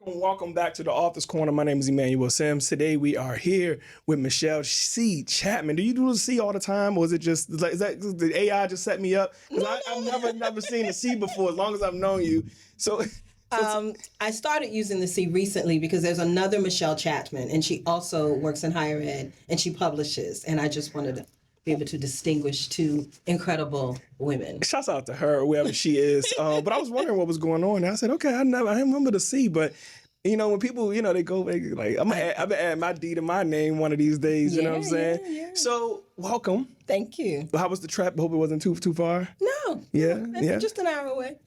Welcome back to the Author's Corner. My name is Emmanuel Sims. Today we are here with Michelle C. Chatman. Do you do the C all the time, or is it just is that the AI just set me up? Because I've never seen the C before. As long as I've known you, I started using the C recently because there's another Michelle Chatman, and she also works in higher ed and she publishes. And I just wanted to be able to distinguish two incredible women. Shouts out to her, wherever she is. But I was wondering what was going on. And I said, okay, I remember the C, but you know, when people, they go like, I'm gonna add my D to my name one of these days. You know what I'm saying? Yeah. So, welcome. Thank you. How was the trip? Hope it wasn't too far. No. Yeah. Just an hour away.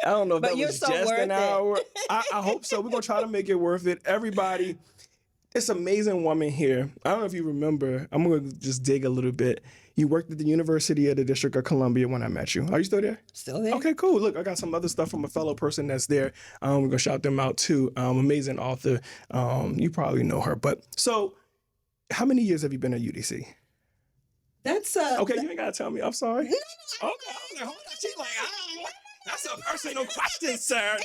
I don't know if that was just an hour. I hope so. We're gonna try to make it worth it. Everybody, this amazing woman here. I don't know if you remember. I'm gonna just dig a little bit. You worked at the University of the District of Columbia when I met you. Are you still there? Still there. Okay, cool. Look, I got some other stuff from a fellow person that's there. We're gonna shout them out too. Amazing author. You probably know her. But so, how many years have you been at UDC? That's okay. You ain't gotta tell me. I'm sorry. No. Okay, hold on. She's like, that's a personal question, sir.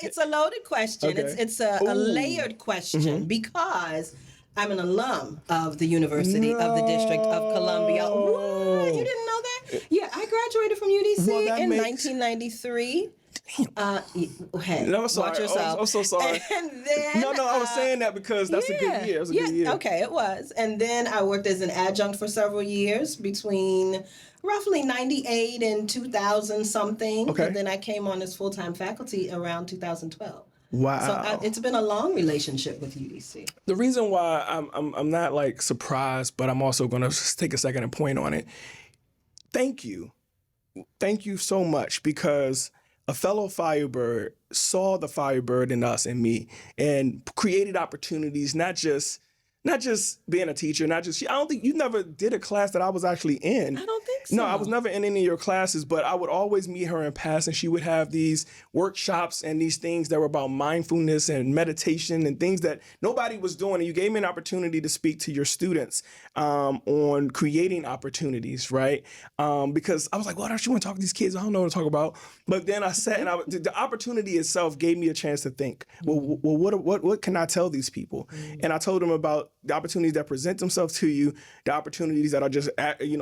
It's a loaded question. Okay. It's a layered question because I'm an alum of the University of the District of Columbia. What? You didn't know that? Yeah, I graduated from UDC in 1993. Hey, no, I'm sorry. Watch yourself. I'm so sorry. And then no, I was saying that because that's a good year. It was a good year. Okay, it was. And then I worked as an adjunct for several years between roughly 98 and 2000 something. Okay. And then I came on as full-time faculty around 2012. Wow. So it's been a long relationship with UDC. The reason why I'm not like surprised, but I'm also going to take a second and point on it. Thank you so much, because a fellow Firebird saw the Firebird in us and me and created opportunities, not just being a teacher, I don't think you never did a class that I was actually in. I don't think so. No, I was never in any of your classes, but I would always meet her in passing. And she would have these workshops and these things that were about mindfulness and meditation and things that nobody was doing. And you gave me an opportunity to speak to your students on creating opportunities, right? Because I was like, well, don't you want to talk to these kids? I don't know what to talk about. But then I sat and the opportunity itself gave me a chance to think, well, what can I tell these people? And I told them about the opportunities that present themselves to you, the opportunities that are just,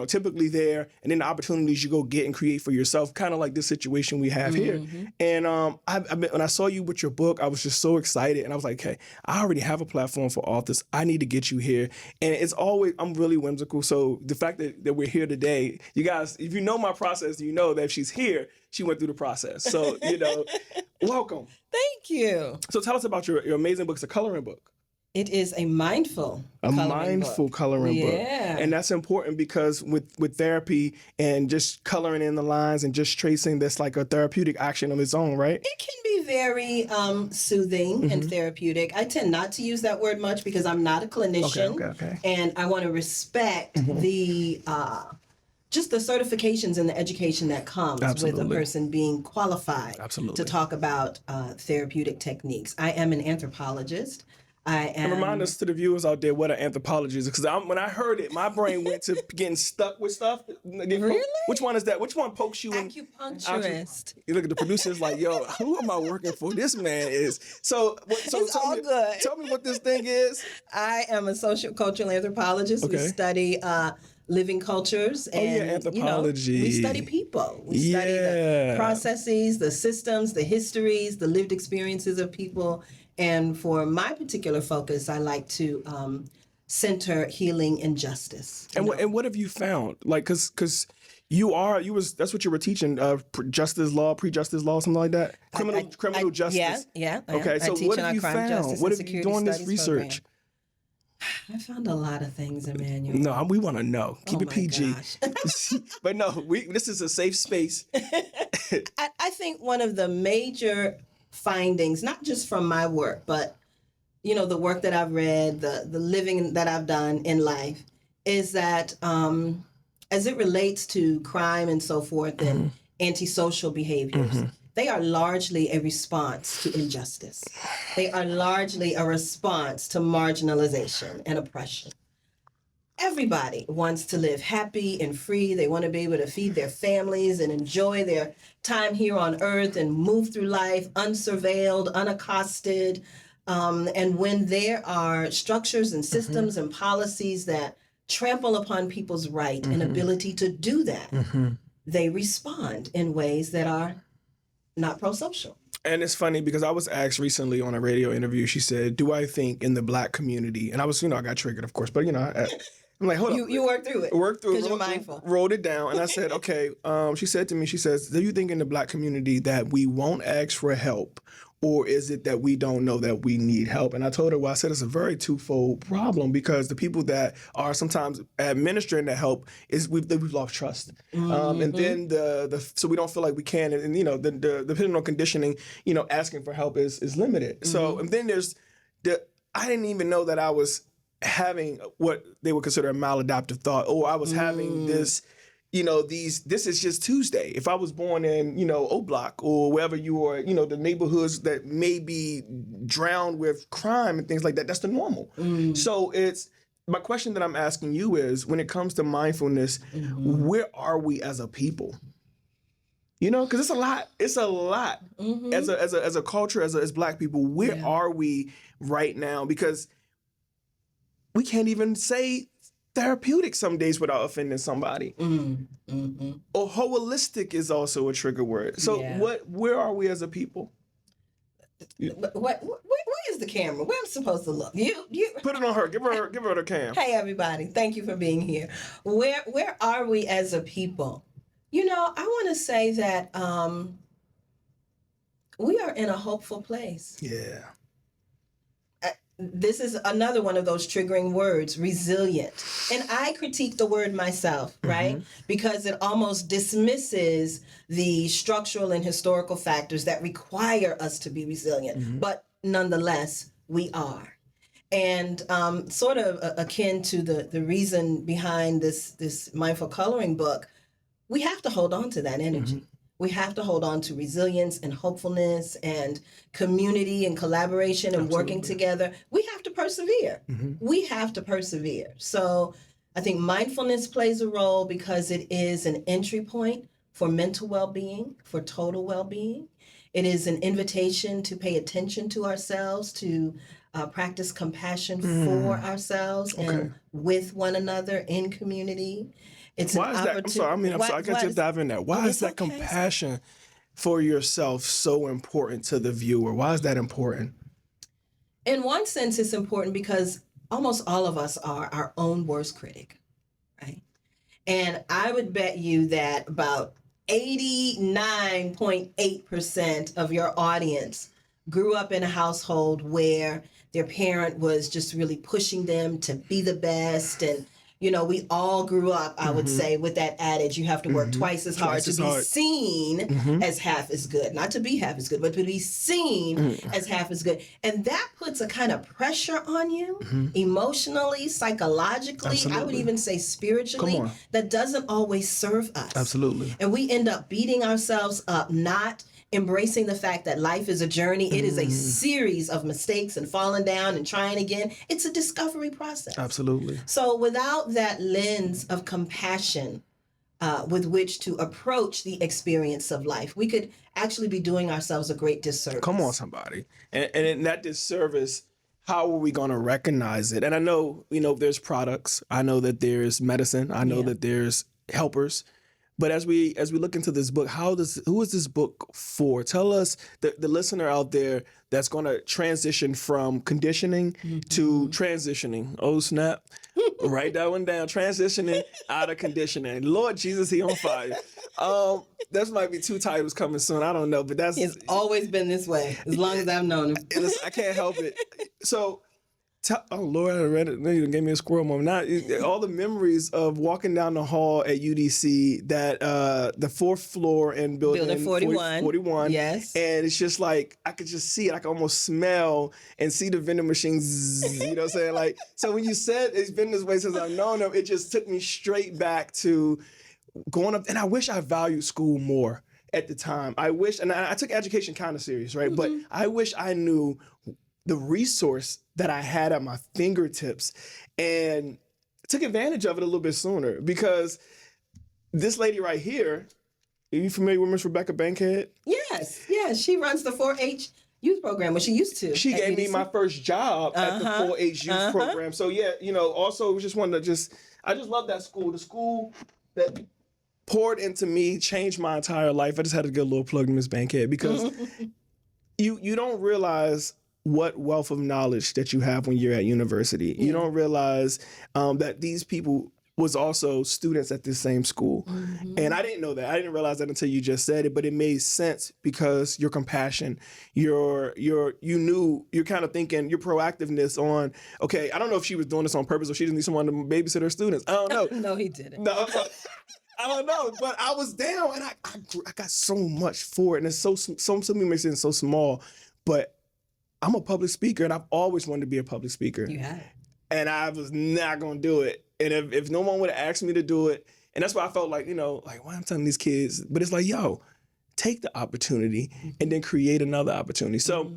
typically there, and then the opportunities you go get and create for yourself, kind of like this situation we have here. And when I saw you with your book, I was just so excited. And I was like, okay, I already have a platform for authors. I need to get you here. And it's always, I'm really whimsical. So the fact that we're here today, you guys, if you know my process, you know that if she's here, she went through the process. So, welcome. Thank you. So tell us about your amazing book. It's a coloring book. It is a mindful coloring book. And that's important because with therapy and just coloring in the lines and just tracing, that's like a therapeutic action of its own, right? It can be very soothing and therapeutic. I tend not to use that word much because I'm not a clinician. Okay. And I want to respect the just the certifications and the education that comes with a person being qualified to talk about therapeutic techniques. I am an anthropologist. And remind us to the viewers out there what an anthropologist is, because when I heard it, my brain went to getting stuck with stuff. Really? Which one is that? Which one pokes you? Acupuncturist. You look at the producers like, yo, who am I working for? This man is. So good. Tell me what this thing is. I am a social cultural anthropologist. Okay. We study living cultures and anthropology. We study people. We study the processes, the systems, the histories, the lived experiences of people. And for my particular focus, I like to center healing and justice. And what have you found? Like, because that's what you were teaching, justice law, pre-justice law, something like that? Criminal justice. Yeah. Okay, so what have you found? What have you doing this research? I found a lot of things, Emmanuel. No, we want to know. Keep it PG. But no, this is a safe space. I think one of the major findings, not just from my work, but the work that I've read, the living that I've done in life, is that as it relates to crime and so forth and antisocial behaviors, they are largely a response to injustice. They are largely a response to marginalization and oppression. everybody wants to live happy and free. They want to be able to feed their families and enjoy their time here on earth and move through life unsurveilled, unaccosted. And when there are structures and systems and policies that trample upon people's right and ability to do that, they respond in ways that are not pro-social. And it's funny because I was asked recently on a radio interview, she said, do I think in the Black community, and I was, I got triggered, of course, but, I'm like, hold on. You worked through it. Worked through it. Because you're mindful. Wrote it down. And I said, okay, she said to me, she says, do you think in the Black community that we won't ask for help? Or is it that we don't know that we need help? And I told her, well, I said it's a very twofold problem because the people that are sometimes administering the help is we've lost trust, and then so we don't feel like we can, and the depending on conditioning, asking for help is limited. So and then there's I didn't even know that I was having what they would consider a maladaptive thought, or I was having this. This is just Tuesday. If I was born in, O Block or wherever you are, the neighborhoods that may be drowned with crime and things like that, that's the normal. So my question that I'm asking you is, when it comes to mindfulness, where are we as a people? Because it's a lot. It's a lot as a culture, as Black people. Where are we right now? Because we can't even say therapeutic some days without offending somebody. Or holistic is also a trigger word. So where are we as a people? Where is the camera? Where am I supposed to look? You put it on her. Give her the cam. Hey everybody, thank you for being here. Where are we as a people? I want to say that we are in a hopeful place. Yeah. This is another one of those triggering words, resilient. And I critique the word myself, right? Because it almost dismisses the structural and historical factors that require us to be resilient. But nonetheless, we are. And sort of akin to the reason behind this mindful coloring book, we have to hold on to that energy. We have to hold on to resilience and hopefulness and community and collaboration and working together. We have to persevere. We have to persevere. So I think mindfulness plays a role because it is an entry point for mental well-being, for total well-being. It is an invitation to pay attention to ourselves, to practice compassion for ourselves and with one another in community. It's why is that? I'm sorry. I got to dive in there. Why is that compassion for yourself so important to the viewer? Why is that important? In one sense, it's important because almost all of us are our own worst critic, right? And I would bet you that about 89.8% of your audience grew up in a household where their parent was just really pushing them to be the best. And we all grew up, I would say, with that adage, you have to work twice as hard to be seen as half as good. Not to be half as good, but to be seen as half as good. And that puts a kind of pressure on you, emotionally, psychologically, I would even say spiritually, that doesn't always serve us. Absolutely. And we end up beating ourselves up, not embracing the fact that life is a journey. It is a series of mistakes and falling down and trying again. It's a discovery process. Absolutely. So without that lens of compassion with which to approach the experience of life, we could actually be doing ourselves a great disservice. Come on, somebody. And in that disservice, how are we going to recognize it? And I know, there's products. I know that there's medicine. I know that there's helpers. But as we look into this book, who is this book for? Tell us, the listener out there that's going to transition from conditioning to transitioning. Oh, snap. Write that one down. Transitioning out of conditioning. Lord Jesus, he on fire. That might be 2 titles coming soon. I don't know, but it's always been this way, as long as I've known him. I can't help it. So, oh Lord, I read it. You gave me a squirrel moment. Now, all the memories of walking down the hall at UDC, that the 4th floor in building 41. Yes. And it's just like, I could just see it. I could almost smell and see the vending machines, you know what I'm saying? Like, so when you said it's been this way since I've known them, it just took me straight back to going up. And I wish I valued school more at the time. I wish, and I took education kind of serious, right? But I wish I knew the resource that I had at my fingertips. And took advantage of it a little bit sooner because this lady right here, are you familiar with Miss Rebecca Bankhead? Yes, she runs the 4-H youth program. Well, she used to. She gave me my first job at the 4-H youth program. So yeah, also just wanted to I just love that school. The school that poured into me changed my entire life. I just had to get a little plug to Miss Bankhead because you don't realize what wealth of knowledge that you have when you're at university. You don't realize that these people was also students at this same school. And I didn't know that. I didn't realize that until you just said it, but it made sense because your compassion, you knew, you're kind of thinking, your proactiveness on, okay, I don't know if she was doing this on purpose or she just needs someone to babysit her students. I don't know. No, he didn't. No, I don't know, but I was down and I got so much for it. And it's so many makes it so small, but I'm a public speaker and I've always wanted to be a public speaker. You have. And I was not going to do it. And if no one would have asked me to do it, and that's why I felt like, why I'm telling these kids, but it's like, yo, take the opportunity and then create another opportunity. So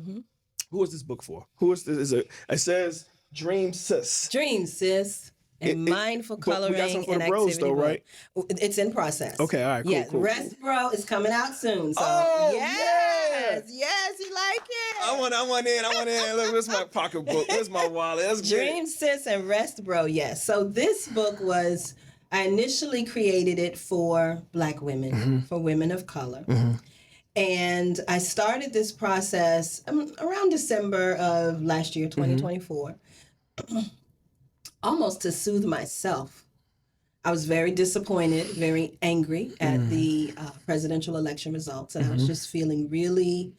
who is this book for? Who is this? It says Dream Sis. Dream Sis. And mindful coloring we got some for and the bros, activity. Though, right? It's in process. Okay, all right, cool, cool. Rest Bro is coming out soon. So yes, you like it. I want in. Look, where's my pocketbook? Where's my wallet? Let's get Dream Sis and Rest Bro, yes. So this book I initially created it for Black women, for women of color. And I started this process around December of last year, 2024. Almost to soothe myself. I was very disappointed, very angry at the presidential election results. And I was just feeling really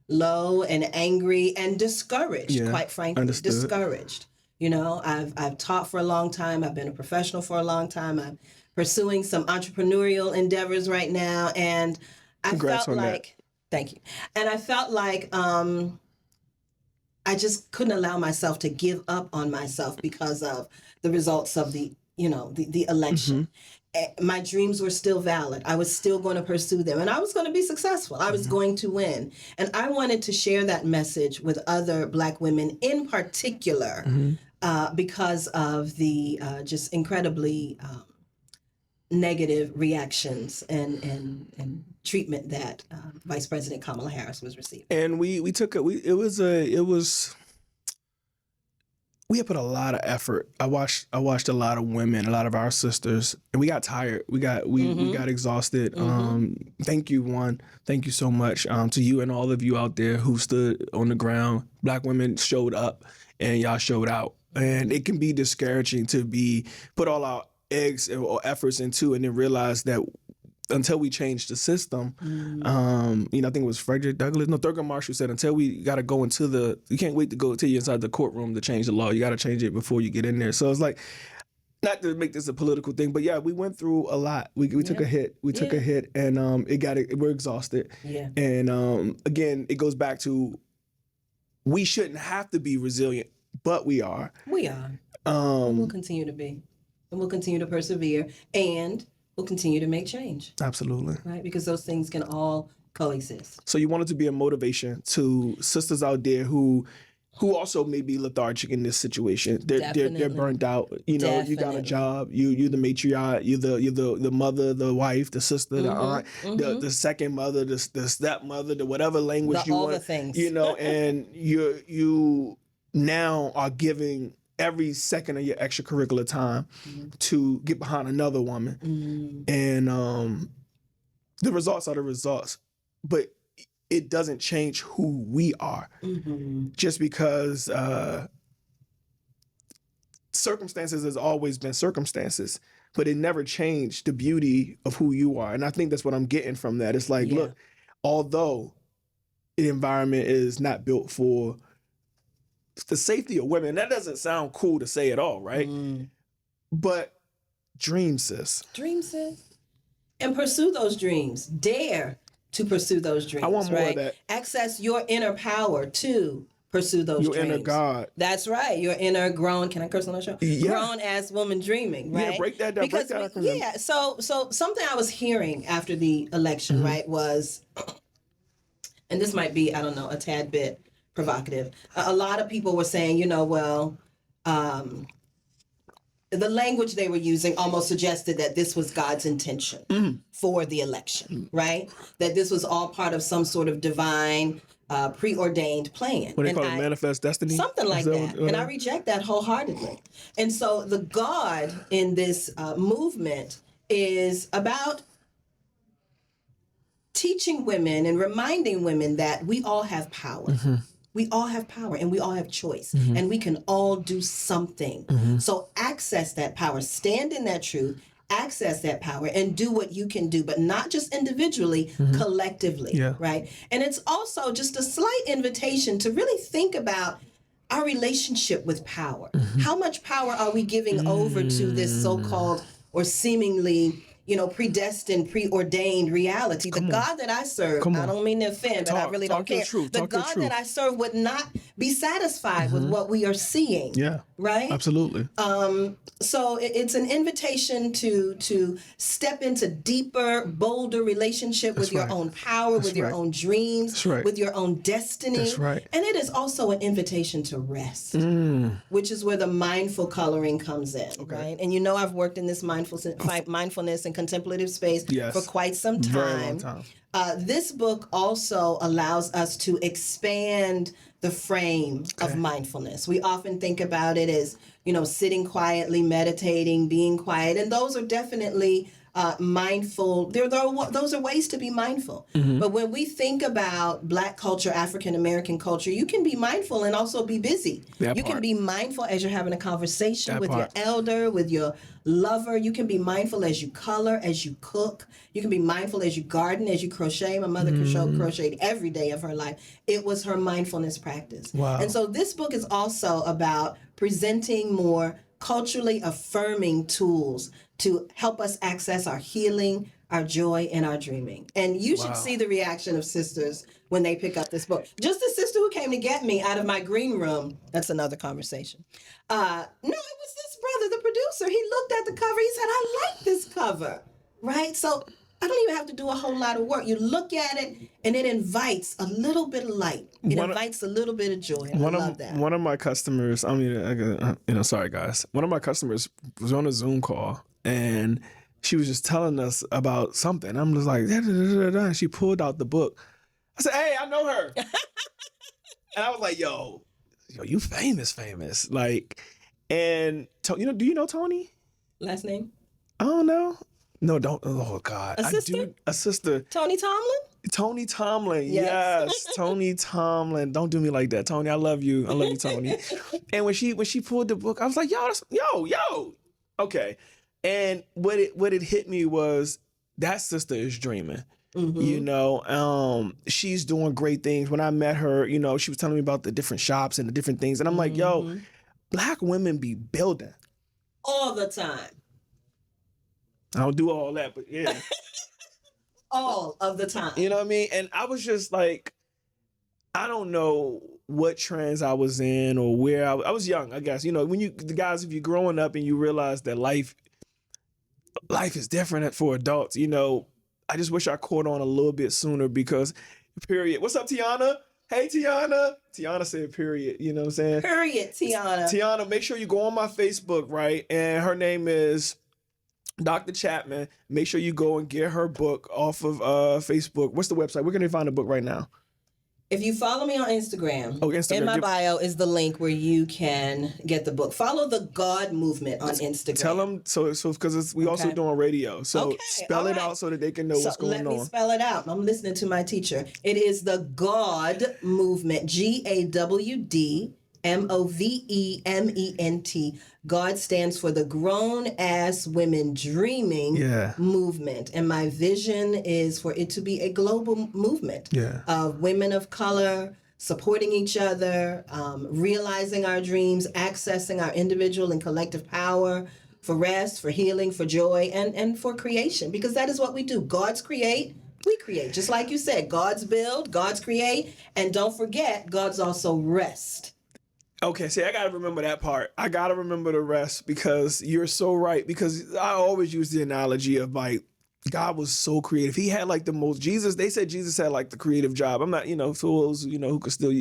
low and angry and discouraged, quite frankly. Understood. Discouraged. I've taught for a long time. I've been a professional for a long time. I'm pursuing some entrepreneurial endeavors right now. And I Congrats felt on like, thank you. And I felt like, I just couldn't allow myself to give up on myself because of the results of the election. My dreams were still valid. I was still going to pursue them and I was going to be successful. I was going to win. And I wanted to share that message with other Black women in particular because of the just incredibly negative reactions and treatment that Vice President Kamala Harris was receiving. And we had put a lot of effort. I watched a lot of women, a lot of our sisters, and we got tired. We got exhausted. Thank you, Juan. Thank you so much to you and all of you out there who stood on the ground. Black women showed up and y'all showed out. And it can be discouraging to put all our eggs or efforts into and then realize that until we change the system, I think it was Thurgood Marshall said, until we got to go you can't wait to go till you're inside the courtroom to change the law. You got to change it before you get in there. So it's like, not to make this a political thing, but yeah, we went through a lot. We took a hit. We took a hit and we're exhausted. Yeah. And again, it goes back to, we shouldn't have to be resilient, but we are. We are. And we'll continue to be. And we'll continue to persevere. And we'll continue to make change. Absolutely. Right? Because those things can all coexist. So you wanted to be a motivation to sisters out there who also may be lethargic in this situation. They're burnt out. You got a job. You're the matriarch. You're the mother, the wife, the sister, the aunt, the second mother, the stepmother, the whatever language you want. All the things. And you now are giving every second of your extracurricular time to get behind another woman. And the results are the results. But it doesn't change who we are. Just because circumstances has always been circumstances, but it never changed the beauty of who you are. And I think that's what I'm getting from that. It's like, look, although the environment is not built for the safety of women, that doesn't sound cool to say at all, right? But dream, sis. Dream, sis. And pursue those dreams. Dare to pursue those dreams. I want more of that. Access your inner power to pursue those dreams. Your inner God. That's right. Your inner grown, can I curse on that show? Yeah. Grown ass woman dreaming, right? Yeah, break that down. So something I was hearing after the election, right, was, and this might be, I don't know, a tad bit provocative. A lot of people were saying, the language they were using almost suggested that this was God's intention for the election, right? That this was all part of some sort of divine, preordained plan. What they call it, manifest destiny? Something like that. And I reject that wholeheartedly. And so the God in this movement is about teaching women and reminding women that we all have power. We all have power and we all have choice and we can all do something. So access that power, stand in that truth, access that power and do what you can do, but not just individually, collectively, right? And it's also just a slight invitation to really think about our relationship with power. How much power are we giving over to this so-called or seemingly predestined, preordained reality? The God that I serve, I don't mean to offend, but I really don't care. The God that I serve would not be satisfied with what we are seeing. Yeah. Right? Absolutely. So it's an invitation to step into deeper, bolder relationship with your own power, with your own dreams, with your own destiny. That's right. And it is also an invitation to rest, which is where the mindful coloring comes in, right? And I've worked in this mindfulness and contemplative space for quite some time. Very long time. This book also allows us to expand the frame of mindfulness. We often think about it as, sitting quietly, meditating, being quiet, and those are definitely mindful. Those are ways to be mindful. But when we think about Black culture, African American culture, you can be mindful and also be busy. You can be mindful as you're having a conversation with your elder, with your lover. You can be mindful as you color, as you cook. You can be mindful as you garden, as you crochet. My mother crocheted every day of her life. It was her mindfulness practice. Wow. And so this book is also about presenting more culturally affirming tools to help us access our healing, our joy, and our dreaming. And you should see the reaction of sisters when they pick up this book. Just the sister who came to get me out of my green room, that's another conversation. No, it was this brother, the producer. He looked at the cover. He said, I like this cover, right? So I don't even have to do a whole lot of work. You look at it, and it invites a little bit of light. It invites a little bit of joy. And I love that. One of my customers, sorry guys. One of my customers was on a Zoom call, and she was just telling us about something. I'm just like, da, da, da, da, da. And she pulled out the book. I said, hey, I know her. And I was like, yo, you famous. Like, and do you know Tony? Last name? I don't know. No, don't. Oh, God. A sister? A sister. Tony Tomlin? Tony Tomlin. Yes. Tony Tomlin. Don't do me like that, Tony. I love you. I love you, Tony. And when she pulled the book, I was like, yo. Okay. And what it hit me was that sister is dreaming. She's doing great things. When I met her, she was telling me about the different shops and the different things. And I'm like, yo, Black women be building. All the time. I don't do all that, but yeah. All of the time. You know what I mean? And I was just like, I don't know what trends I was in or where I was young, I guess. When if you're growing up and you realize that life is different for adults, I just wish I caught on a little bit sooner because, period. What's up, Tiana? Hey, Tiana. Tiana said, period. You know what I'm saying? Period, Tiana. Tiana, make sure you go on my Facebook, right? And her name is Dr. Chatman. Make sure you go and get her book off of Facebook. What's the website? Where can they find the book right now? If you follow me on Instagram, in my bio is the link where you can get the book. Follow the God Movement on Instagram. Tell them, so because we also doing radio. So spell it out so that they can know what's going on. Let me spell it out. I'm listening to my teacher. It is the God Movement, GAWD MOVEMENT. God stands for the Grown Ass Women Dreaming Movement. And my vision is for it to be a global movement of women of color supporting each other, realizing our dreams, accessing our individual and collective power for rest, for healing, for joy, and for creation. Because that is what we do. God's create. We create. Just like you said, God's build, God's create. And don't forget, God's also rest. Okay, see, I got to remember that part. I got to remember the rest because you're so right. Because I always use the analogy of like, God was so creative. He had like the most, they said Jesus had like the creative job. I'm not, fools, who could still,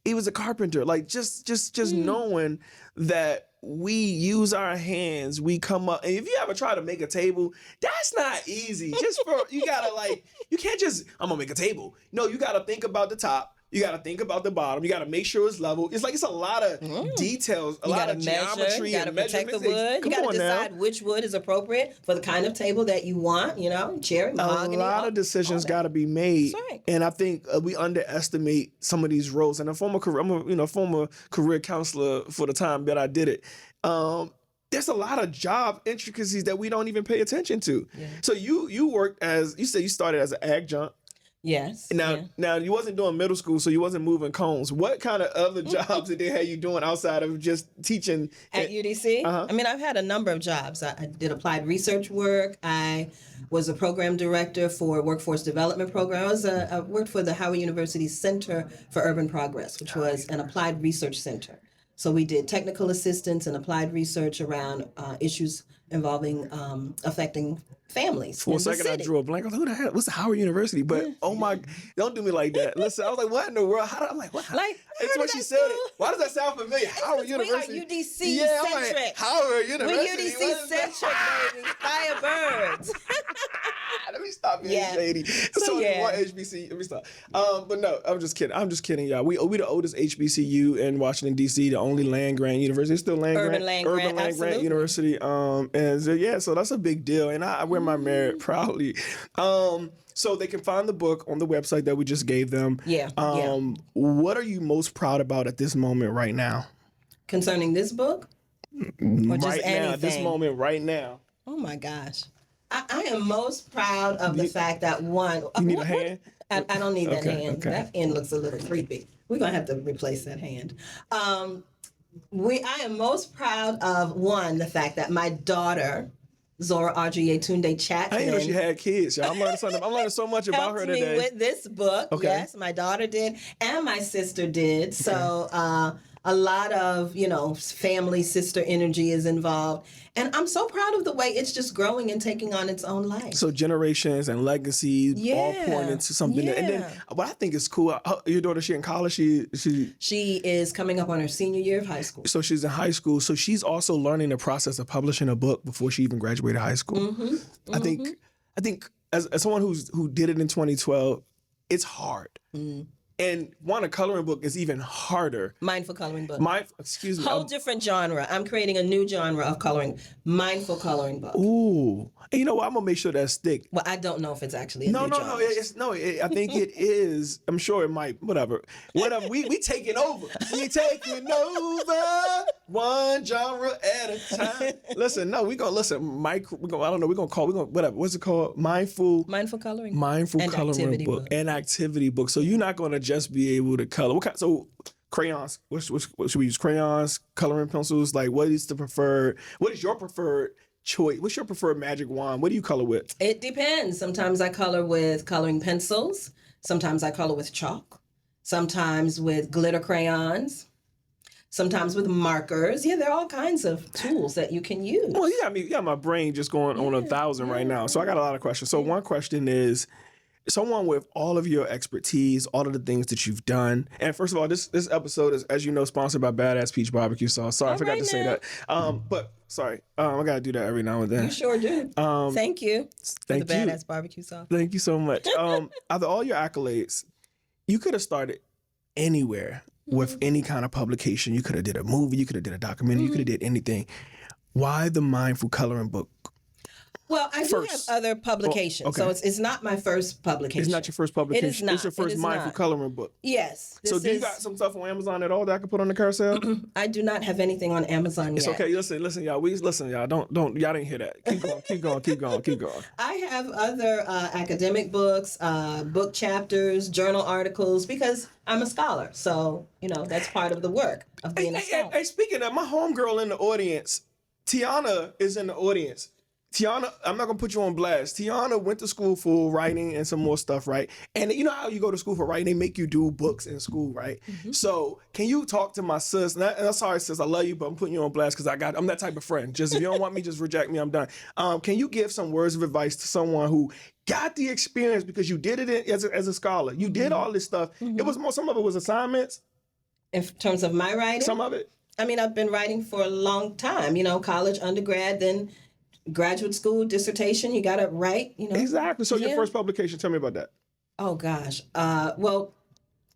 he was a carpenter. Like just knowing that we use our hands, we come up. And if you ever try to make a table, that's not easy. Just for you gotta like, you can't just I'm gonna make a table. No, you gotta think about the top. You got to think about the bottom. You got to make sure it's level. It's like it's a lot of details, a lot of geometry. You got to protect the wood. You got to decide which wood is appropriate for the kind of table that you want. You know, cherry, mahogany. A lot of decisions got to be made, right. And I think we underestimate some of these roles. And I'm a former career counselor for the time that I did it. There's a lot of job intricacies that we don't even pay attention to. Yeah. So you worked you said you started as an adjunct. Yes. Now you wasn't doing middle school, so you wasn't moving cones. What kind of other jobs did they have you doing outside of just teaching at UDC? Uh-huh. I mean, I've had a number of jobs. I did applied research work. I was a program director for a workforce development program. I worked for the Howard University Center for Urban Progress, which was an applied research center. So we did technical assistance and applied research around issues involving affecting families. For a second, I drew a blank. I was like, who the hell? What's the Howard University? But oh my, don't do me like that. Listen, I was like, what in the world? I'm like, what? Like, it's when she said it. Why does that sound familiar? Howard University. We are UDC centric. Like, Howard University. We UDC centric, baby. Firebirds. Let me stop being shady. So you want HBCU? Let me stop. But no, I'm just kidding. I'm just kidding, y'all. We the oldest HBCU in Washington D.C. The only land grant university. It's still Urban land grant university. And so that's a big deal. And I wear my merit proudly. So they can find the book on the website that we just gave them. Yeah. What are you most proud about at this moment right now? Concerning this book? Or just right anything? now, at this moment right now. Oh my gosh. I am most proud of the fact that one. You need a hand? I don't need that hand. Okay. That hand looks a little creepy. We're going to have to replace that hand. I am most proud of one, the fact that my daughter, Zora Audrey Yetunde Chatman. I didn't know she had kids, y'all. I'm learning so much about her today. Helped me with this book. Okay. Yes, my daughter did, and my sister did. Okay. So a lot of, family, sister energy is involved. And I'm so proud of the way it's just growing and taking on its own life. So generations and legacy all point into something. Yeah. And then what I think is cool, your daughter, she in college? She is coming up on her senior year of high school. So she's in high school. So she's also learning the process of publishing a book before she even graduated high school. Mm-hmm. I think as someone who did it in 2012, it's hard. Mm. And a coloring book is even harder. Mindful coloring book. Excuse me. Whole different genre. I'm creating a new genre of coloring. Mindful coloring book. Ooh. And you know what? I'm going to make sure that stick. Well, I don't know if it's actually a new genre. I think it is. I'm sure it might. Whatever. We taking over. We taking over one genre at a time. Listen, no, we going to listen. I don't know. We're going to call whatever. What's it called? Mindful coloring. Mindful and coloring book. And activity book. So you're not going to just be able to color. Crayons. What should we use? Crayons, coloring pencils. Like, what is your preferred choice? What's your preferred magic wand? What do you color with? It depends. Sometimes I color with coloring pencils. Sometimes I color with chalk. Sometimes with glitter crayons. Sometimes with markers. Yeah, there are all kinds of tools that you can use. Well, you got my brain just going on 1,000 right now. So I got a lot of questions. So one question is, someone with all of your expertise, all of the things that you've done. And first of all, this episode is, as you know, sponsored by Badass Peach Barbecue Sauce. Sorry, I forgot to say that. But sorry, I got to do that every now and then. You sure do. Thank you for the Badass Barbecue Sauce. Thank you so much. Out of all your accolades, you could have started anywhere with any kind of publication. You could have did a movie. You could have did a documentary. You could have did anything. Why the Mindful Coloring Book? Well, I do have other publications, so it's not my first publication. It's not your first publication. It is not. It's your first Mindful Coloring book. Yes. So do you got some stuff on Amazon at all that I could put on the carousel? I do not have anything on Amazon yet. It's okay. Listen, y'all. Don't. Y'all didn't hear that. Keep going. I have other academic books, book chapters, journal articles, because I'm a scholar. So that's part of the work of being a scholar. Hey, speaking of, my homegirl in the audience, Tiana is in the audience. Tiana, I'm not going to put you on blast. Tiana went to school for writing and some more stuff, right? And you know how you go to school for writing? They make you do books in school, right? Mm-hmm. So can you talk to my sis? And I'm sorry, sis, I love you, but I'm putting you on blast because I'm that type of friend. Just if you don't want me, just reject me, I'm done. Can you give some words of advice to someone who got the experience because you did it as a scholar? You did all this stuff. Mm-hmm. Some of it was assignments. In terms of my writing, Some of it. I mean, I've been writing for a long time. College, undergrad, then graduate school, dissertation. You got to write. Exactly. So your Yeah. first publication, tell me about that. Oh gosh. Well,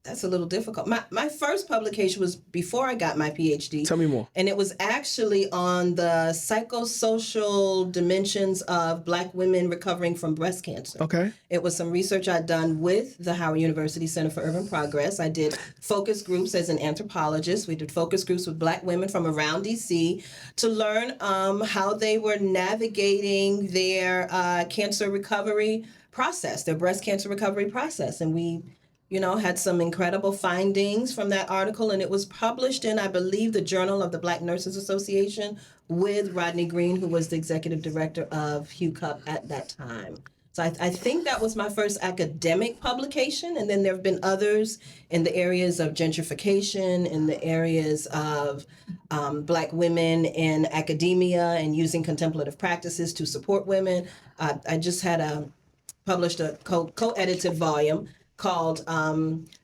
that's a little difficult. My first publication was before I got my PhD. Tell me more. And it was actually on the psychosocial dimensions of Black women recovering from breast cancer. Okay. It was some research I'd done with the Howard University Center for Urban Progress. I did focus groups as an anthropologist. We did focus groups with Black women from around DC to learn how they were navigating their cancer recovery process, their breast cancer recovery process. And we had some incredible findings from that article, and it was published in, I believe, the Journal of the Black Nurses Association with Rodney Green, who was the executive director of Hugh Cup at that time. So I think that was my first academic publication, and then there have been others in the areas of gentrification, in the areas of Black women in academia and using contemplative practices to support women. I just had published a co-edited volume called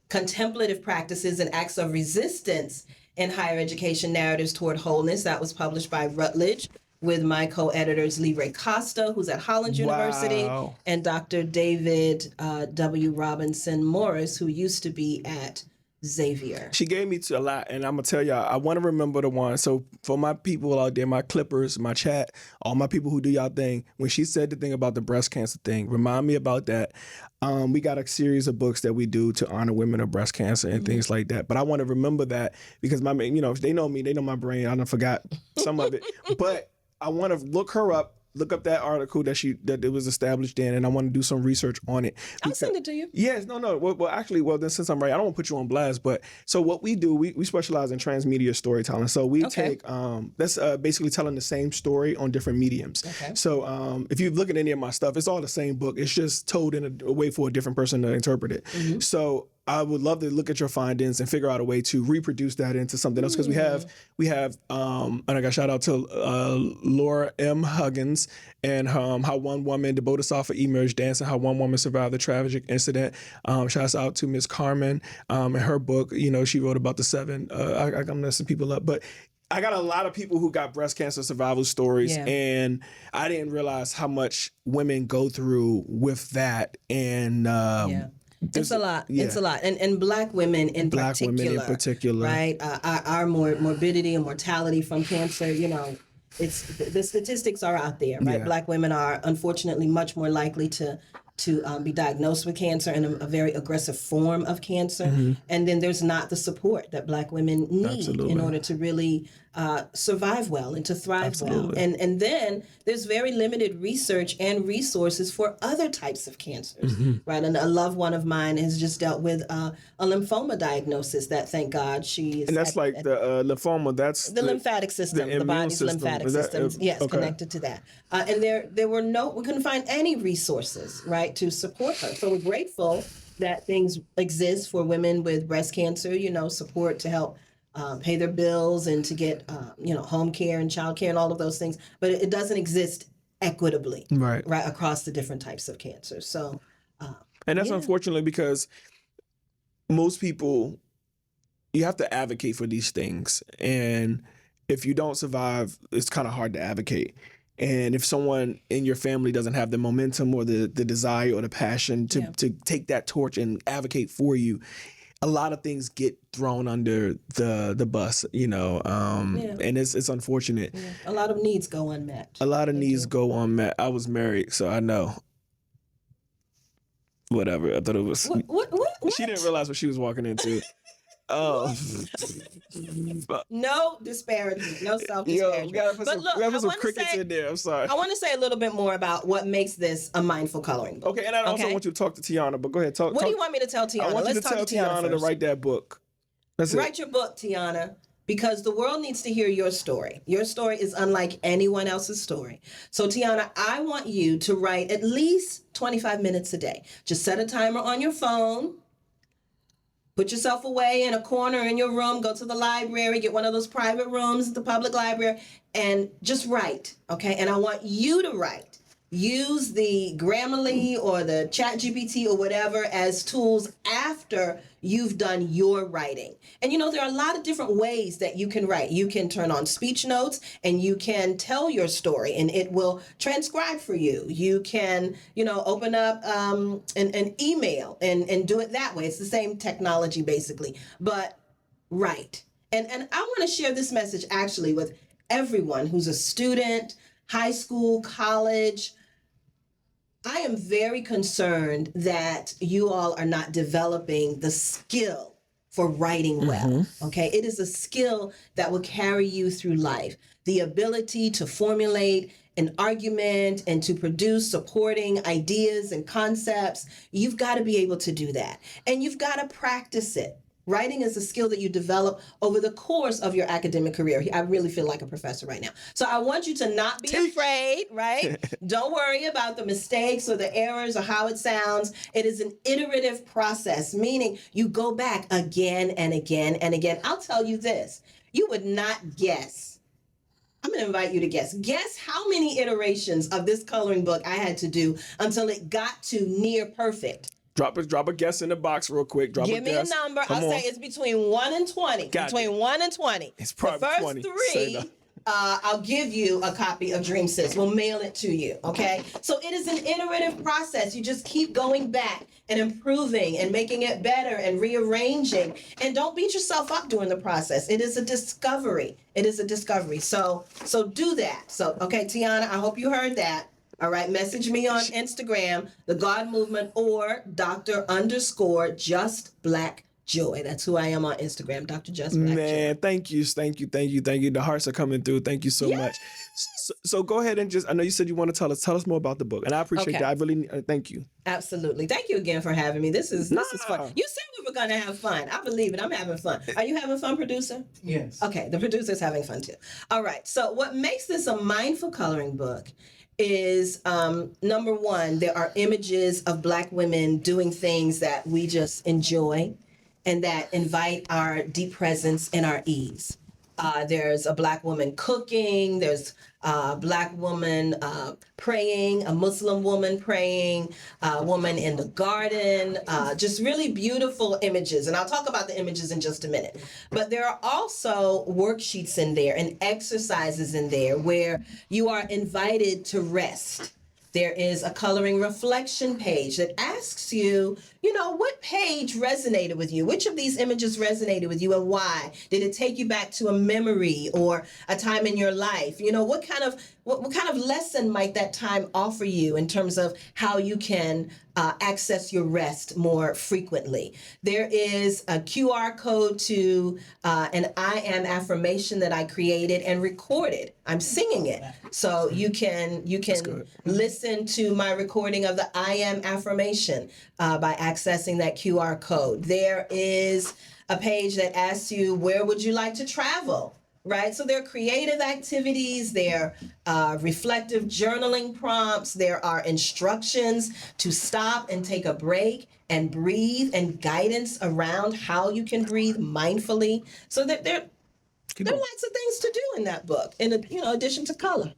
Contemplative Practices and Acts of Resistance in Higher Education Narratives Toward Wholeness. That was published by Routledge with my co-editors Lee Ray Costa, who's at Holland University, and Dr. David W. Robinson Morris, who used to be at Xavier. She gave me a lot, and I'm gonna tell y'all, I want to remember the one. So for my people out there, my clippers, my chat, all my people who do y'all thing, when she said the thing about the breast cancer thing, remind me about that. We got a series of books that we do to honor women of breast cancer and things like that. But I want to remember that because if they know me, they know my brain. I done forgot some of it, but I want to look her up. Look up that article that it was established in, and I want to do some research on it. I'll send it to you. Yes, no. Well, then since I'm right, I don't want to put you on blast, but so what we do, we specialize in transmedia storytelling. So we take that's basically telling the same story on different mediums. Okay. So if you look at any of my stuff, it's all the same book. It's just told in a way for a different person to interpret it. Mm-hmm. So I would love to look at your findings and figure out a way to reproduce that into something else because we have and I got shout out to Laura M. Huggins and how one woman, the Bodhisattva emerged dancing, how one woman survived the tragic incident. Shouts out to Miss Carmen and her book. She wrote about the 7. I'm messing people up, but I got a lot of people who got breast cancer survival stories, and I didn't realize how much women go through with that. And it's a lot. Yeah. It's a lot. And Black women in particular, right? Our morbidity and mortality from cancer, it's the statistics are out there, right? Yeah. Black women are unfortunately much more likely to be diagnosed with cancer and a very aggressive form of cancer. Mm-hmm. And then there's not the support that Black women need in order to really survive well and to thrive well. And then there's very limited research and resources for other types of cancers, right? And a loved one of mine has just dealt with a lymphoma diagnosis that, thank God, she is... And that's the lymphoma, that's... The lymphatic system, the body's lymphatic system. Yes, connected to that. And there were we couldn't find any resources, right, to support her. So we're grateful that things exist for women with breast cancer, support to help pay their bills and to get, home care and child care and all of those things. But it doesn't exist equitably, right across the different types of cancer. So, and that's unfortunately because most people, you have to advocate for these things. And if you don't survive, it's kind of hard to advocate. And if someone in your family doesn't have the momentum or the desire or the passion to take that torch and advocate for you, a lot of things get thrown under the bus, and it's unfortunate. Yeah. A lot of needs go unmet. Go unmet. I was married, so I know. Whatever. I thought it was... What? She didn't realize what she was walking into. Oh. No disparity, no self-disparagement. We gotta put some crickets in there. I'm sorry. I want to say a little bit more about what makes this a mindful coloring book. Okay, and I also want you to talk to Tiana, but go ahead. What do you want me to tell Tiana? I want you to tell Tiana to write that book. Write your book, Tiana, because the world needs to hear your story. Your story is unlike anyone else's story. So, Tiana, I want you to write at least 25 minutes a day. Just set a timer on your phone. Put yourself away in a corner in your room, go to the library, get one of those private rooms at the public library, and just write, okay? And I want you to write use the Grammarly or the ChatGPT or whatever as tools after you've done your writing. And there are a lot of different ways that you can write. You can turn on speech notes and you can tell your story and it will transcribe for you. You can, open up an email and do it that way. It's the same technology basically, but write. And I want to share this message actually with everyone who's a student, high school, college. I am very concerned that you all are not developing the skill for writing well. Okay. It is a skill that will carry you through life. The ability to formulate an argument and to produce supporting ideas and concepts. You've got to be able to do that. And you've got to practice it. Writing is a skill that you develop over the course of your academic career. I really feel like a professor right now. So I want you to not be afraid, right? Don't worry about the mistakes or the errors or how it sounds. It is an iterative process, meaning you go back again and again and again. I'll tell you this, you would not guess. I'm going to invite you to guess. Guess how many iterations of this coloring book I had to do until it got to near perfect. Drop a guess in the box real quick. Give me a number. I'll say it's between 1 and 20. Between 1 and 20. It's probably the first 20. 3, I'll give you a copy of Dream Sis. We'll mail it to you, okay? So it is an iterative process. You just keep going back and improving and making it better and rearranging. And don't beat yourself up during the process. It is a discovery. It is a discovery. So do that. So, okay, Tiana, I hope you heard that. All right, message me on Instagram, The God Movement, or Dr._Just Black Joy. That's who I am on Instagram, Dr. Just Black Joy. Man, thank you. The hearts are coming through. Thank you so much. So go ahead and I know you said you want to tell us more about the book, and I appreciate that. I really thank you. Absolutely. Thank you again for having me. This is fun. You said we were going to have fun. I believe it. I'm having fun. Are you having fun, producer? Yes. Okay, the producer's having fun too. All right. So what makes this a mindful coloring book is number one, there are images of Black women doing things that we just enjoy and that invite our deep presence and our ease. There's a Black woman cooking, there's a Black woman praying, a Muslim woman praying, a woman in the garden, just really beautiful images. And I'll talk about the images in just a minute. But there are also worksheets in there and exercises in there where you are invited to rest. There is a coloring reflection page that asks you, what page resonated with you? Which of these images resonated with you and why? Did it take you back to a memory or a time in your life? What kind of lesson might that time offer you in terms of how you can access your rest more frequently? There is a QR code to an I am affirmation that I created and recorded. I'm singing it. So you can listen to my recording of the I am affirmation by accessing that QR code. There is a page that asks you, where would you like to travel? Right? So there are creative activities, there are reflective journaling prompts, there are instructions to stop and take a break and breathe and guidance around how you can breathe mindfully. So that there are lots of things to do in that book, in addition to color.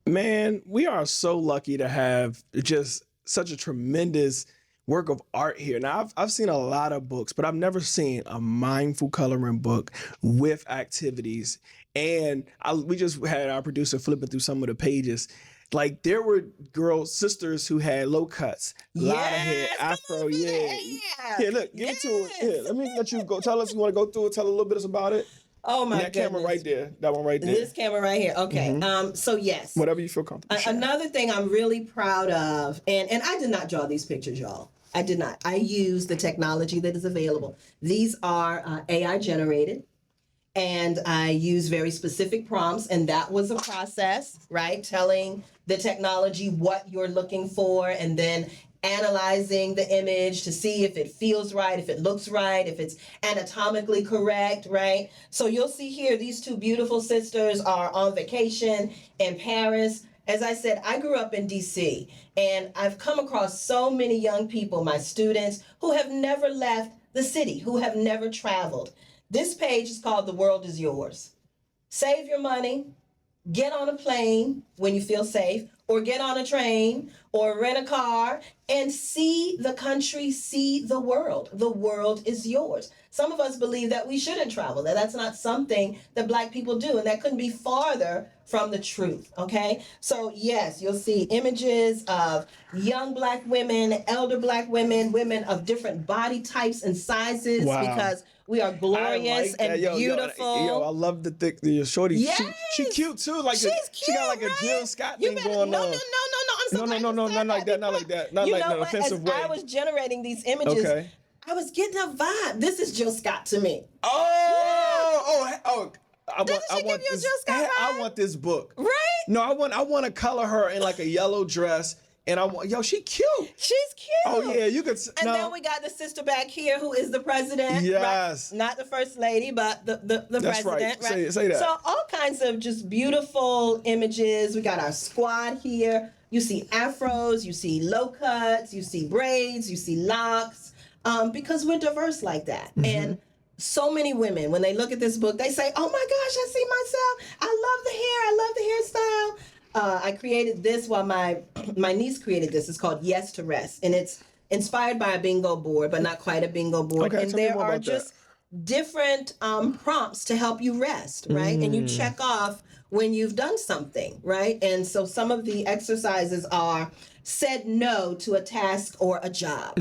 Man, we are so lucky to have just such a tremendous work of art here. Now, I've seen a lot of books, but I've never seen a mindful coloring book with activities. And we just had our producer flipping through some of the pages. Like, there were sisters who had low cuts, lot of hair, afro, Here, look, give it to her. Here, let me let you go. Tell us, you want to go through it, tell a little bit about it? Oh my that camera right there. That one right there. This camera right here. Okay. So yes. Whatever you feel comfortable. Another thing I'm really proud of, and I did not draw these pictures, y'all. I did not. I use the technology that is available. These are AI generated, and I use very specific prompts, and that was a process, right? Telling the technology what you're looking for, and then analyzing the image to see if it feels right, if it looks right, if it's anatomically correct, right? So you'll see here, these two beautiful sisters are on vacation in Paris. As I said, I grew up in DC, and I've come across so many young people, my students, who have never left the city, who have never traveled. This page is called The World Is Yours. Save your money, get on a plane when you feel safe, or get on a train or rent a car and see the country, see the world. The world is yours. Some of us believe that we shouldn't travel, that that's not something that Black people do, and that couldn't be farther from the truth, okay? So yes, you'll see images of young Black women, elder Black women, women of different body types and sizes, Wow. because we are glorious and beautiful. Yo, I love the thick, the shorty. Yes. She cute too. Like She's she got like cute, a Jill right? Scott You thing better, going no, on. I'm so glad No, you said not like that, not like that, not You like know in an what? offensive As way. I was generating these images, Okay. I was getting a vibe. This is Jill Scott to me. Oh. I Doesn't she give you a Jill Scott I vibe? want this book. Right? No, I want to color her in like a yellow dress, and she cute. She's cute. Oh yeah, you could. And then we got the sister back here who is the president. Yes. Right? Not the first lady, but the That's president. right. Say that. So all kinds of just beautiful images. We got our squad here. You see afros, you see low cuts, you see braids, you see locks, because we're diverse like that. Mm-hmm. And so many women, when they look at this book, they say, oh my gosh, I see myself. I love the hair. I created this while my niece created this. It's called Yes to Rest. And it's inspired by a bingo board, but not quite a bingo board. Okay, and tell me there more are about just different prompts to help you rest, right? And you check off when you've done something, right? And so some of the exercises are said no to a task or a job.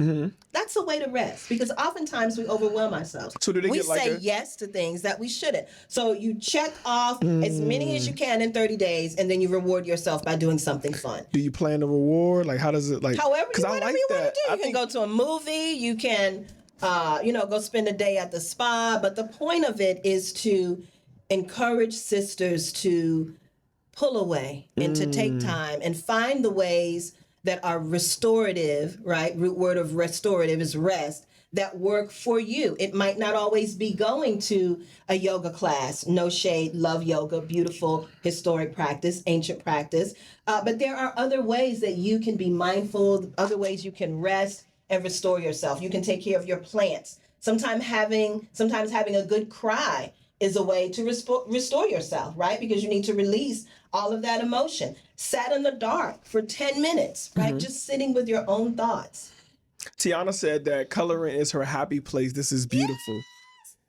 That's a way to rest, because oftentimes we overwhelm ourselves. So do they we get like say yes to things that we shouldn't. So you check off as many as you can in 30 days, and then you reward yourself by doing something fun. Do you plan the reward? Like, how does it like? However, I whatever like you want that. to do. I You can think- go to a movie. You can, go spend a day at the spa. But the point of it is to encourage sisters to pull away and to take time and find the ways that are restorative, right? Root word of restorative is rest, that work for you. It might not always be going to a yoga class. No shade, love yoga, beautiful, historic practice, ancient practice. But there are other ways that you can be mindful, other ways you can rest and restore yourself. You can take care of your plants. Sometimes having a good cry is a way to restore yourself, right? Because you need to release all of that emotion. Sat in the dark for 10 minutes, right? Just sitting with your own thoughts. Tiana said that coloring is her happy place. This is beautiful.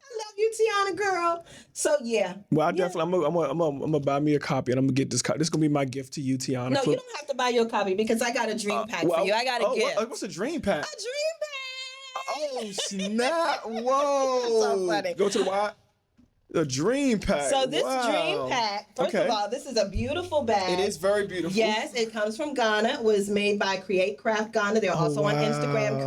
I love you, Tiana girl. So yeah. Well, I definitely, I'm gonna buy me a copy, and I'm gonna get this. This is gonna be my gift to you, Tiana. No, you don't have to buy your copy, because I got a dream pack for you. I got a gift. What's a dream pack? A dream pack. Oh snap! Whoa! So funny. Go to the Y. A dream pack. So this Wow. dream pack, first of all, this is a beautiful bag. It is very beautiful. Yes, it comes from Ghana. It was made by Create Craft Ghana. They're also on Instagram,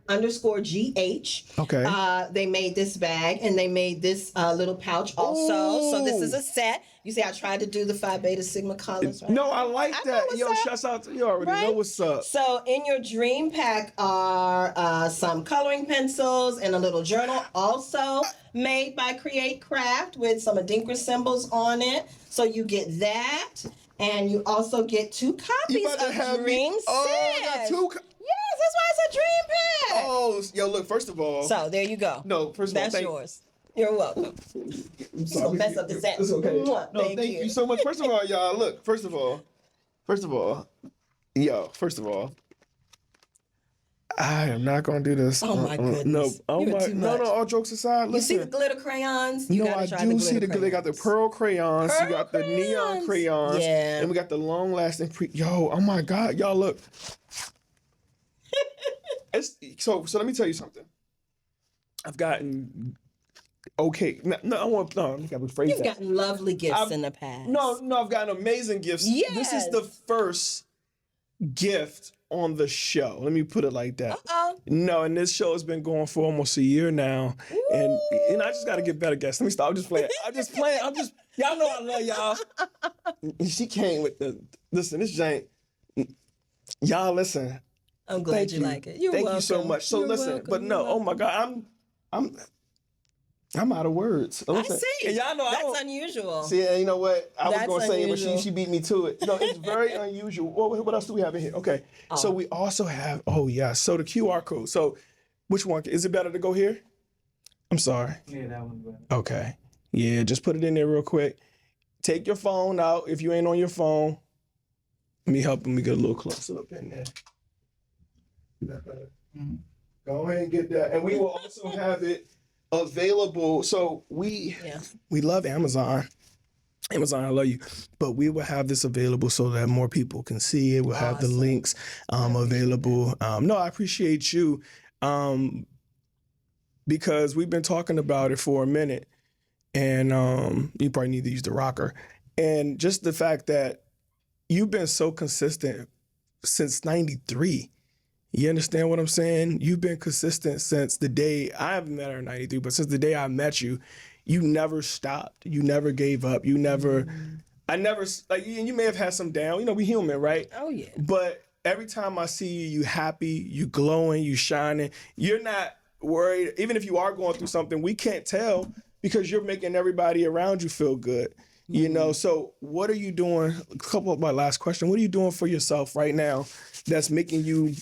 createcraft_GH. Okay. They made this bag, and they made this little pouch also. Ooh. So this is a set. You see, I tried to do the Phi Beta Sigma colors. Right? No, I like I know that. what's Yo, up. shouts out to you. Already know what's up. So in your dream pack are some coloring pencils and a little journal, also made by Create Craft, with some Adinkra symbols on it. So you get that, and you also get 2 copies of Dream Set. I got 2. Yes, that's why it's a dream pack. Oh, yo, look. First of all. So there you go. No, first of all, That's yours. You're welcome. I'm sorry. Gonna mess up the set. It's okay. Mwah. No, thank you so much. First of all, y'all, look. First of all, I am not gonna do this. Oh my goodness. No, You're too much. no. All jokes aside, You listen. see the glitter crayons? You No, gotta I try do the glitter see the glitter. They got the pearl crayons. You got the neon crayons. Yeah. And we got the long lasting Yo, oh my God, y'all look. So let me tell you something. I've gotten okay. No, let me rephrase You've that. gotten lovely gifts in the past. No, I've gotten amazing gifts. Yes. This is the first gift on the show. Let me put it like that. Uh-oh. No, and this show has been going for almost a year now. And I just got to get better guests. Let me stop. I'm just playing. Y'all know I love y'all. She came with listen, this Jane. Y'all listen. I'm glad Thank you like it. You're Thank welcome. you so much. So You're listen, welcome. but no, You're oh my welcome. God, I'm out of words. I Listen, see. and y'all know That's unusual. See, you know what? I was That's going to say it, but unusual. she beat me to it. No, it's very unusual. What else do we have in here? Okay, so we also have, so the QR code. So which one? Is it better to go here? I'm sorry. Yeah, that one's better. Okay. Yeah, just put it in there real quick. Take your phone out if you ain't on your phone. Let me help him. We get a little closer up in there. Go ahead and get that. And we will also have it available. So we love Amazon. Amazon, I love you. But we will have this available so that more people can see it. We'll have the links available. No, I appreciate you because we've been talking about it for a minute. And you probably need to use the rocker. And just the fact that you've been so consistent since 93. You understand what I'm saying? You've been consistent since the day I haven't met her in 93, but since the day I met you, you never stopped. You never gave up. You never, I never, like, you may have had some down. You know, we human, right? Oh, yeah. But every time I see you, you happy, you glowing, you shining. You're not worried. Even if you are going through something, we can't tell because you're making everybody around you feel good. You know, so what are you doing? A couple of my last question. What are you doing for yourself right now that's making you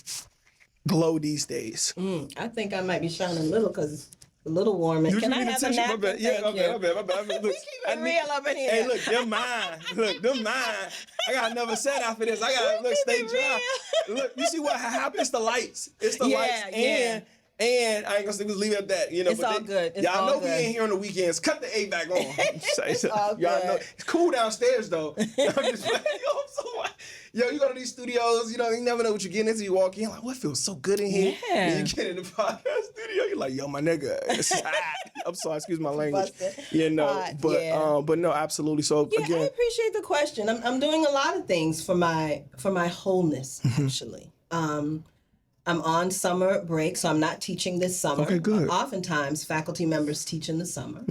glow these days? I think I might be shining a little because it's a little warm. Can I have a napkin? Yeah, my bad. Look, We keep it real up in here. Hey, look, they're mine. Look, they're mine. I got another set after this. I got to stay dry. Look, you see what happened? It's the lights. It's the lights. And I ain't gonna say leave it at that, you know. It's all good. Y'all know we ain't here on the weekends. Cut the A back on. It's all Y'all good. know it's cool downstairs though. I'm just like, yo, you go to these studios, you know, you never know what you're getting into. You walk in, like, what feels so good in here? Yeah. And you get in the podcast studio, you're like, yo, my nigga, it's hot. I'm sorry, excuse my language. You know, but no, absolutely. So Yeah, again, I appreciate the question. I'm doing a lot of things for my wholeness, actually. I'm on summer break, so I'm not teaching this summer. Okay, good. Oftentimes, faculty members teach in the summer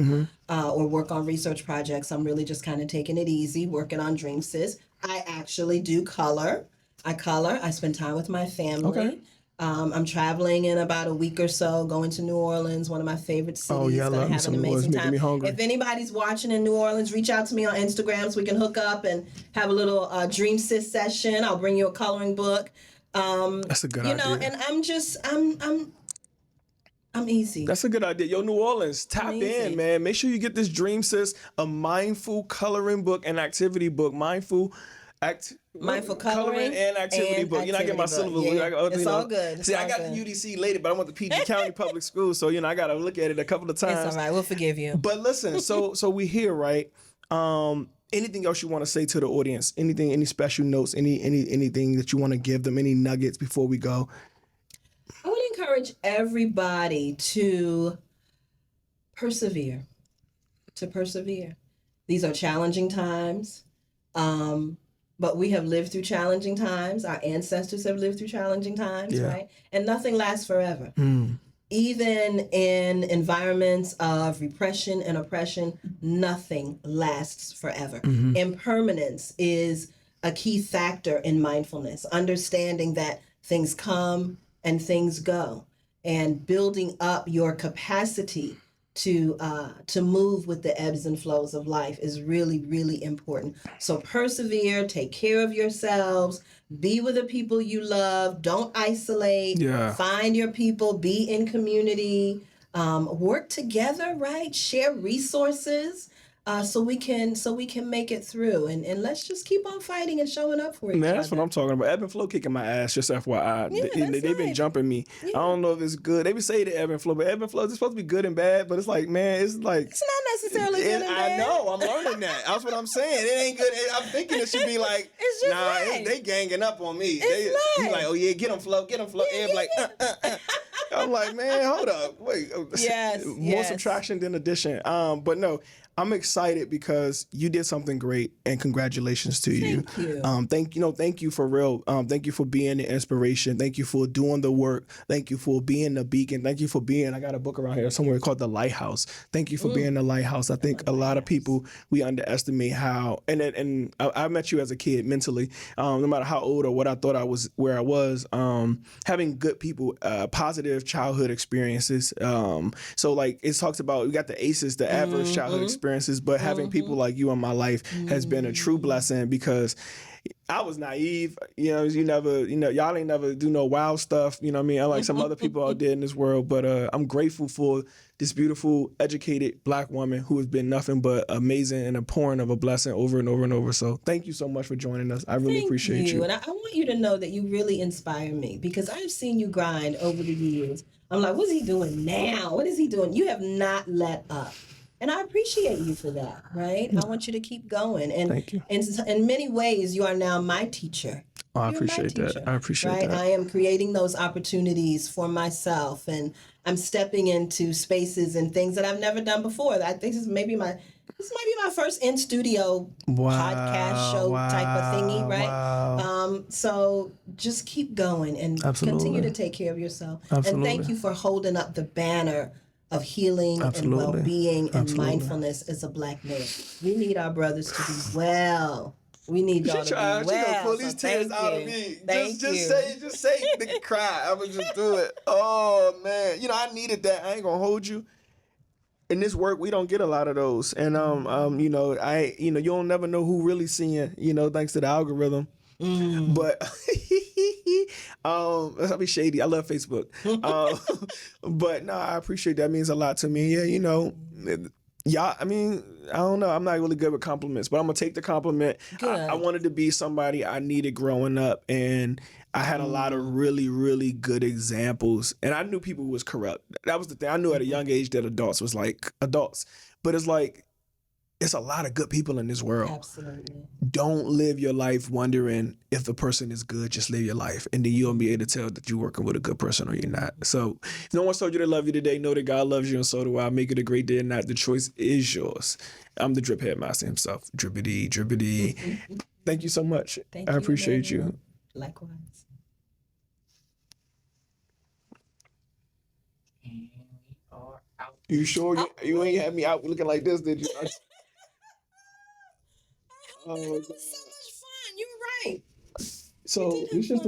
or work on research projects. I'm really just kind of taking it easy, working on Dream Sis. I actually do color. I color. I spend time with my family. Okay. I'm traveling in about a week or so, going to New Orleans, one of my favorite cities. Oh, yeah, I love have an New Orleans, amazing making time. me hungry. If anybody's watching in New Orleans, reach out to me on Instagram so we can hook up and have a little Dream Sis session. I'll bring you a coloring book. That's a good idea. You know, and I'm easy. That's a good idea. Yo, New Orleans, tap in, man. Make sure you get this Dream Sis, a mindful coloring book and activity book. Mindful coloring and activity book. You know, I get my syllable. Yeah. It's all good. I got the UDC later, but I went to PG County Public School, so, you know, I got to look at it a couple of times. It's all right. We'll forgive you. But listen, so we here, right? Anything else you want to say to the audience? Anything, any special notes, anything that you want to give them, any nuggets before we go? I would encourage everybody to persevere. These are challenging times, but we have lived through challenging times. Our ancestors have lived through challenging times, right? And nothing lasts forever. Even in environments of repression and oppression, nothing lasts forever. Impermanence is a key factor in mindfulness, understanding that things come and things go, and building up your capacity to move with the ebbs and flows of life is really, really important. So persevere, take care of yourselves, be with the people you love, don't isolate, find your people, be in community, work together, right? Share resources. So we can make it through, and let's just keep on fighting and showing up for each other. Man, that's what I'm talking about. Ebb and Flow kicking my ass, just FYI. They've been jumping me. I don't know if it's good. They be saying the Ebb and Flow, but Ebb and Flow is supposed to be good and bad, but it's like, man, it's like... It's not necessarily good and bad. I know, I'm learning that. That's what I'm saying. It ain't good. I'm thinking it should be like, it's just right. They ganging up on me. It's He's like, oh yeah, get them Flow. Ebb like, I'm like, man, hold up. Wait. More subtraction than addition. But no, I'm excited because you did something great, and congratulations to you. Thank you. Thank you for real. Thank you for being the inspiration. Thank you for doing the work. Thank you for being the beacon. Thank you for being, I got a book around here somewhere called The Lighthouse. Thank you for being the lighthouse. I think a lot of people, we underestimate how, and I met you as a kid mentally, no matter how old or what I thought I was, where I was, having good people, positive childhood experiences. So like it talks about, we got the ACEs, the adverse childhood experiences, but having people like you in my life has been a true blessing because I was naive. Y'all ain't never do no wild stuff. You know what I mean? Unlike some other people out there in this world. But I'm grateful for this beautiful, educated Black woman who has been nothing but amazing and a pouring of a blessing over and over and over. So thank you so much for joining us. I really appreciate you. And I want you to know that you really inspire me because I've seen you grind over the years. I'm like, what's he doing now? What is he doing? You have not let up. And I appreciate you for that, right? I want you to keep going. And Thank you. In many ways, you are now my teacher. Oh, I appreciate that. I appreciate that. I am creating those opportunities for myself, and I'm stepping into spaces and things that I've never done before. I think this might be my first in studio podcast show type of thingy, right? Wow. So just keep going and continue to take care of yourself. And thank you for holding up the banner of healing and well-being and mindfulness as a Black man. We need our brothers to be well. We need y'all to be well. She gonna pull these tears out of me. Just say, nigga, cry. I would just do it. Oh man, I needed that. I ain't gonna hold you. In this work, we don't get a lot of those, and you'll never know who really seeing. Thanks to the algorithm. But I'll be shady. I love Facebook. But no, I appreciate that. It means a lot to me. Yeah, I mean, I don't know. I'm not really good with compliments, but I'm gonna take the compliment. I wanted to be somebody I needed growing up, and I had a lot of really, really good examples. And I knew people was corrupt. That was the thing. I knew at a young age that adults was like adults, but it's like it's a lot of good people in this world. Absolutely. Don't live your life wondering if the person is good. Just live your life, and then you'll be able to tell that you're working with a good person or you're not. So if no one told you they love you today, know that God loves you, and so do I. Make it a great day or not. The choice is yours. I'm the drip headmaster himself. Drippity, drippity. Thank you so much. I appreciate you. Likewise. You sure you ain't had me out looking like this, did you? It was so much fun. You're right. So it's just